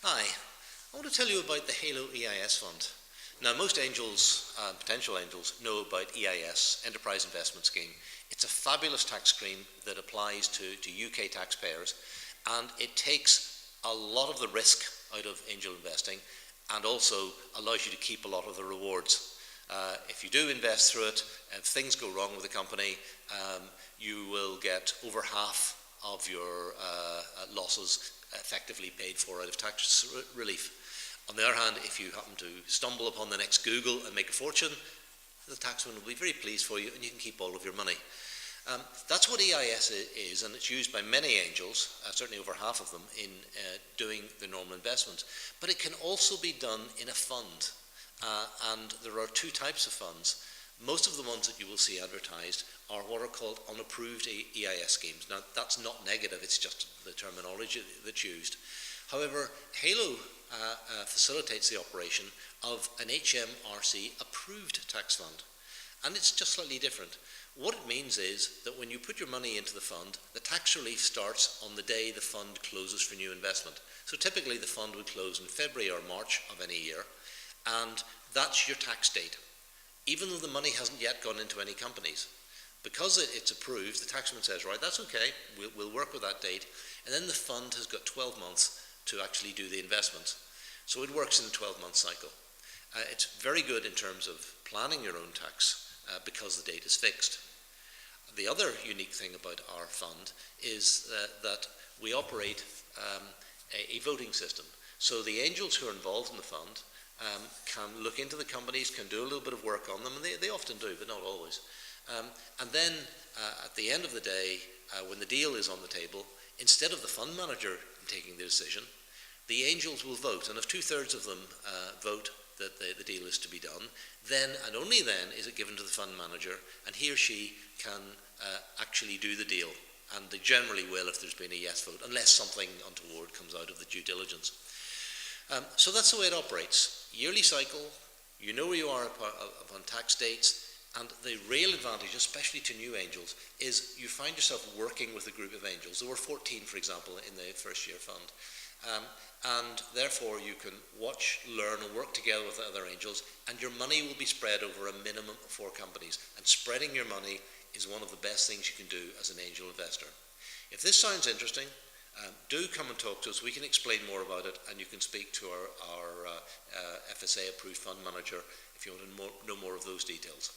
Hi, I want to tell you about the Halo EIS Fund. Now, most angels, potential angels, know about EIS, Enterprise Investment Scheme. It's a fabulous tax scheme that applies to UK taxpayers, and it takes a lot of the risk out of angel investing and also allows you to keep a lot of the rewards. If you do invest through it, if things go wrong with the company, you will get over half of your losses effectively paid for out of tax relief. On the other hand, if you happen to stumble upon the next Google and make a fortune, the taxman will be very pleased for you and you can keep all of your money. That's what EIS is, and it's used by many angels, certainly over half of them, in doing the normal investments. But it can also be done in a fund, and there are two types of funds. Most of the ones that you will see advertised are what are called unapproved EIS schemes. Now, that's not negative, it's just the terminology that's used. However, Halo facilitates the operation of an HMRC approved tax fund, and it's just slightly different. What it means is that when you put your money into the fund, the tax relief starts on the day the fund closes for new investment. So typically the fund would close in February or March of any year, and that's your tax date, even though the money hasn't yet gone into any companies. Because it's approved, the taxman says, right, that's okay, we'll work with that date, and then the fund has got 12 months to actually do the investments. So it works in a 12-month cycle. It's very good in terms of planning your own tax because the date is fixed. The other unique thing about our fund is that we operate a voting system. So the angels who are involved in the fund can look into the companies, can do a little bit of work on them, and they often do, but not always. And then at the end of the day, when the deal is on the table, instead of the fund manager taking the decision, the angels will vote, and if 2/3 of them vote that the deal is to be done, then and only then is it given to the fund manager, and he or she can actually do the deal. And they generally will if there's been a yes vote, unless something untoward comes out of the due diligence. So that's the way it operates. Yearly cycle, you know where you are upon tax dates, and the real advantage, especially to new angels, is you find yourself working with a group of angels. There were 14, for example, in the first year fund. And therefore you can watch, learn and work together with other angels, and your money will be spread over a minimum of 4 companies. And spreading your money is one of the best things you can do as an angel investor. If this sounds interesting, do come and talk to us. We can explain more about it, and you can speak to our FSA approved fund manager if you want to know more of those details.